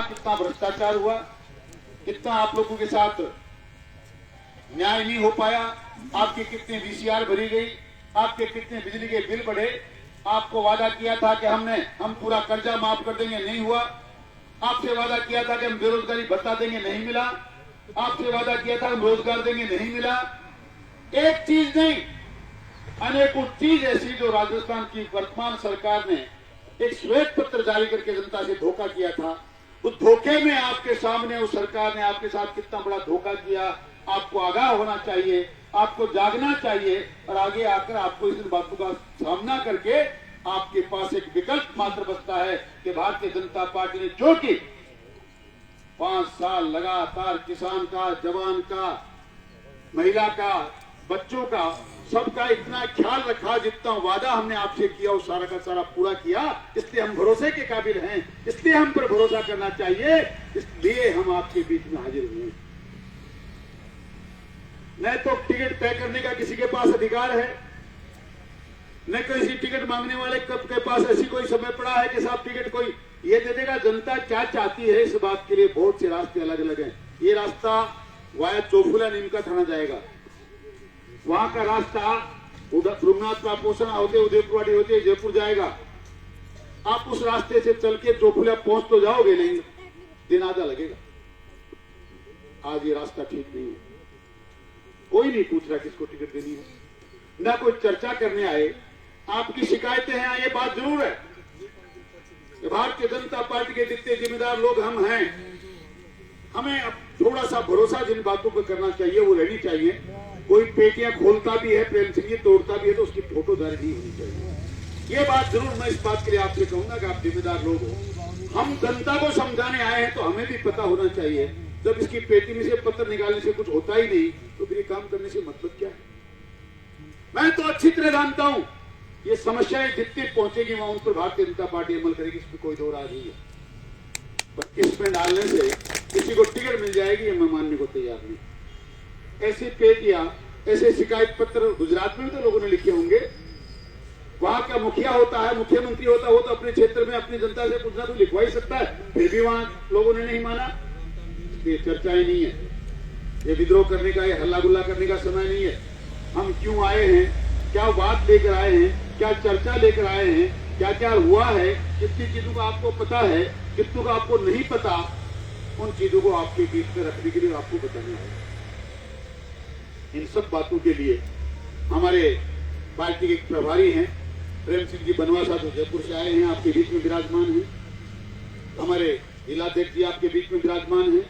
कितना भ्रष्टाचार हुआ, कितना आप लोगों के साथ न्याय नहीं हो पाया, आपके कितने वीसीआर भरी गई, आपके कितने बिजली के बिल बढ़े। आपको वादा किया था कि हम पूरा कर्जा माफ कर देंगे, नहीं हुआ। आपसे वादा किया था कि हम बेरोजगारी भत्ता देंगे, नहीं मिला। आपसे वादा किया था हम रोजगार देंगे, नहीं मिला। एक चीज नहीं, अनेकों चीज ऐसी जो राजस्थान की वर्तमान सरकार ने एक श्वेत पत्र जारी करके जनता से धोखा किया था। उस धोखे में आपके सामने उस सरकार ने आपके साथ कितना बड़ा धोखा किया, आपको आगाह होना चाहिए, आपको जागना चाहिए और आगे आकर आपको इन बातों का सामना करके आपके पास एक विकल्प मात्र बचता है कि भारतीय जनता पार्टी ने जो कि 5 साल लगातार किसान का, जवान का, महिला का, बच्चों का, सबका इतना ख्याल रखा, जितना वादा हमने आपसे किया वो सारा का सारा पूरा किया। इसलिए हम भरोसे के काबिल हैं, इसलिए हम पर भरोसा करना चाहिए, इसलिए हम आपके बीच में हाजिर हुए। न तो टिकट तय करने का किसी के पास अधिकार है, न किसी टिकट मांगने वाले के पास ऐसी कोई समय पड़ा है कि साहब टिकट कोई ये दे देगा। जनता क्या चाहती है इस बात के लिए बहुत से रास्ते अलग अलग हैं। ये रास्ता वाया चोफुला नीमका थाना जाएगा, वहां का रास्ता रुंगनाथ का पोषण होते उदयपुरवाड़ी होते जयपुर जाएगा। आप उस रास्ते से चल के चोफुला पहुंच तो जाओगे, नहीं दिन आधा लगेगा। आज ये रास्ता ठीक नहीं है, कोई नहीं पूछ रहा किसको टिकट देनी है, ना कोई चर्चा करने आए। आपकी शिकायतें हैं, ये बात जरूर है कि भारतीय जनता पार्टी के जितने जिम्मेदार लोग हम हैं, हमें अब थोड़ा सा भरोसा जिन बातों पर करना चाहिए वो रहनी चाहिए। कोई पेटियां खोलता भी है प्रेम सिंह, तोड़ता भी है तो उसकी फोटोदारी नहीं होनी चाहिए। ये बात जरूर मैं इस बात के लिए आपसे कहूंगा कि आप जिम्मेदार लोग हो। हम जनता को समझाने आए हैं तो हमें भी पता होना चाहिए, जब इसकी पेटी में से पत्थर निकालने से कुछ होता ही नहीं तो फिर ये काम करने से मतलब क्या है। मैं तो अच्छी तरह जानता हूं ये समस्याएं जितनी पहुंचेगी वहां उन पर भारतीय जनता पार्टी अमल करेगी, इसमें कोई दो राय नहीं है। पर इसमें डालने से किसी को टिकट मिल जाएगी ये मैं मानने को तैयार नहीं। ऐसी पेटियां, ऐसे शिकायत पत्र गुजरात में भी तो लोगों ने लिखे होंगे। वहां का मुखिया होता है, मुख्यमंत्री होता हो तो अपने क्षेत्र में अपनी जनता से कुछ ना कुछ लिखवा ही सकता है, फिर भी वहां लोगों ने नहीं माना। ये चर्चाएं नहीं है, ये विद्रोह करने का, ये हल्ला गुल्ला करने का समय नहीं है। हम क्यों आए हैं, क्या बात लेकर आए हैं, क्या चर्चा लेकर आए हैं, क्या क्या हुआ है, कितनी चीजों का आपको पता है, कितनों का आपको नहीं पता, उन चीजों को आपके बीच में रखने के लिए आपको बताना है। इन सब बातों के लिए हमारे पार्टी के प्रभारी हैं प्रेम सिंह जी बनवासा, जो जयपुर से आए हैं, आपके बीच में विराजमान हैं। हमारे जिलाध्यक्ष जी आपके बीच में विराजमान हैं।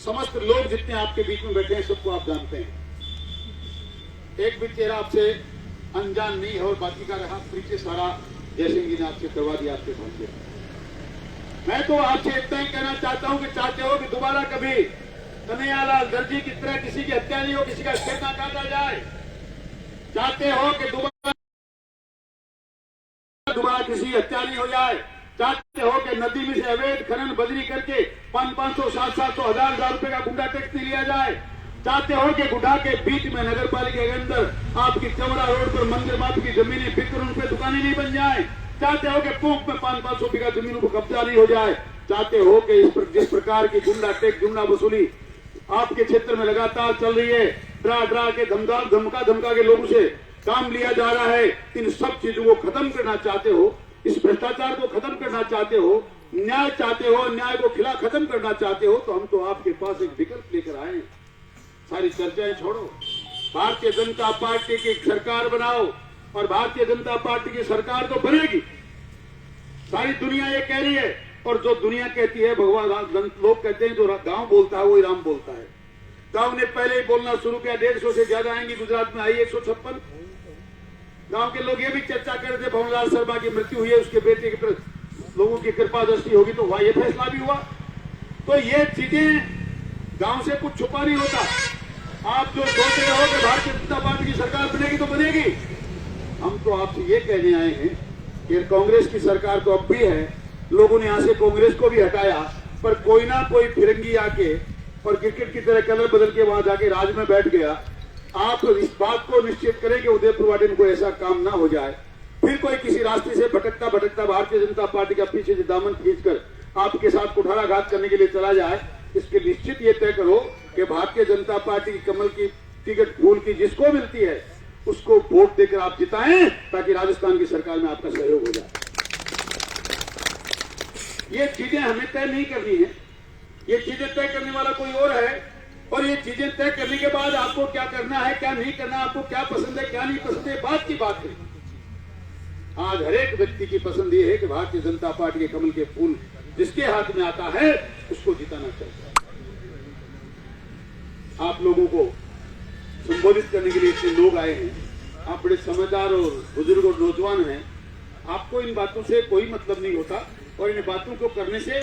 समस्त लोग जितने आपके बीच में बैठे हैं सबको आप जानते हैं। एक भी चेहरा आपसे अनजान नहीं है और बाकी का रहा परिचय सारा जयसिंह जी ने आपसे करवा दिया आपके सामने। मैं तो आपसे इतना ही कहना चाहता हूं कि चाहते हो कि दोबारा कभी कन्हैयालाल दर्जी की तरह किसी की हत्या नहीं हो, किसी का सिर ना काटा जाए। चाहते हो कि दोबारा किसी हत्या नहीं हो जाए। चाहते हो कि नदी में से अवैध खनन बदली करके 500, 700, 1000 रुपए का गुंडा टैक्स लिया जाए। चाहते हो कि गुड्डा के बीच में नगर पालिका के अंदर आपकी चौड़ा रोड पर मंदिर माप की जमीनें बिक्र उन पर दुकानें नहीं बन जाए। चाहते हो कि पोंक में 500 बीघा जमीनों पर कब्जा नहीं हो जाए। चाहते हो कि जिस प्रकार की गुंडा टैक्स, गुंडा वसूली आपके क्षेत्र में लगातार चल रही है, डरा के धमका के लोगों से काम लिया जा रहा है, इन सब चीजों को खत्म करना चाहते हो, इस भ्रष्टाचार को खत्म करना चाहते हो, न्याय चाहते हो, न्याय को खिला खत्म करना चाहते हो, तो हम तो आपके पास एक विकल्प लेकर आए। सारी चर्चाएं छोड़ो, भारतीय जनता पार्टी की सरकार बनाओ और भारतीय जनता पार्टी की सरकार तो बनेगी। सारी दुनिया ये कह रही है और जो दुनिया कहती है भगवान लोग कहते हैं जो गांव बोलता है वही राम बोलता है। गांव ने पहले ही बोलना शुरू किया, 150 से ज्यादा आएंगी, गुजरात में आई 156। गांव के लोग ये भी चर्चा कर रहे थे भवनलाल शर्मा की मृत्यु हुई है, उसके बेटे की लोगों की कृपा दृष्टि होगी तो वहां ये फैसला भी हुआ। तो ये चीजें गांव से कुछ छुपा नहीं होता। आप जो सोच रहे हो कि भारतीय जनता पार्टी की सरकार बनेगी तो बनेगी, हम तो आपसे ये कहने आए हैं कि कांग्रेस की सरकार तो अब भी है, लोगों ने यहां से कांग्रेस को भी हटाया, पर कोई ना कोई फिरंगी आके और क्रिकेट की तरह कलर बदल के वहां जाके राज में बैठ गया। आप इस बात को निश्चित करें कि उदयपुरवाड़ी में कोई ऐसा काम ना हो जाए, फिर कोई किसी रास्ते से भटकता भारतीय जनता पार्टी का पीछे से दामन खींचकर आपके साथ कुठाराघात करने के लिए चला जाए, इसके निश्चित ये तय करो कि भारतीय जनता पार्टी की कमल की टिकट फूल की जिसको मिलती है उसको वोट देकर आप जिताएं, ताकि राजस्थान की सरकार में आपका सहयोग हो जाए। ये चीजें हमें तय नहीं करनी है, ये चीजें तय करने वाला कोई और है। और ये चीजें तय करने के बाद आपको क्या करना है, क्या नहीं करना, आपको क्या पसंद है, क्या नहीं पसंद है, बात की बात है। आज हर एक व्यक्ति की पसंद ये है कि भारतीय जनता पार्टी के कमल के फूल जिसके हाथ में आता है उसको जिताना चाहिए। आप लोगों को संबोधित करने के लिए इतने लोग आए हैं, आप बड़े समझदार और बुजुर्ग और नौजवान हैं, आपको इन बातों से कोई मतलब नहीं होता और इन बातों को करने से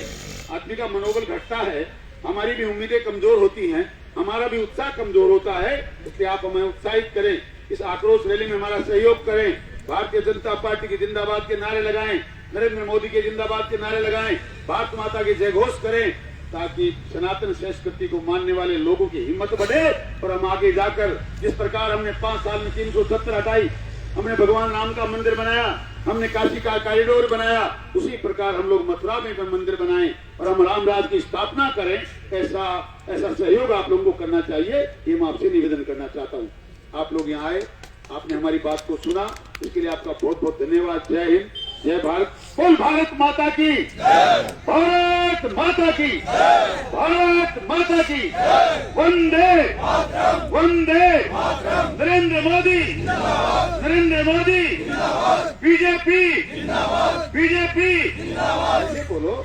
आदमी का मनोबल घटता है, हमारी भी उम्मीदें कमजोर होती हैं, हमारा भी उत्साह कमजोर होता है। इसलिए आप हमें उत्साहित करें, इस आक्रोश रैली में हमारा सहयोग करें, भारतीय जनता पार्टी की जिंदाबाद के नारे लगाएं, नरेंद्र मोदी के जिंदाबाद के नारे लगाएं, भारत माता की जयघोष करें, ताकि सनातन संस्कृति को मानने वाले लोगों की हिम्मत बढ़े और हम आगे जाकर जिस प्रकार हमने 5 साल में 370 हटाई, हमने भगवान राम का मंदिर बनाया, हमने काशी का कॉरिडोर बनाया, उसी प्रकार हम लोग मथुरा में मंदिर बनाएं और हम राम राज की स्थापना करें। ऐसा सहयोग आप लोगों को करना चाहिए, ये मैं आपसे निवेदन करना चाहता हूँ। आप लोग यहाँ आए, आपने हमारी बात को सुना, इसके लिए आपका बहुत बहुत धन्यवाद। जय हिंद, जय भारत। बोल भारत माता की, भारत माता की, भारत माता की, वंदे वंदे, नरेंद्र मोदी, नरेंद्र मोदी, बीजेपी, बीजेपी, ऐसे बोलो।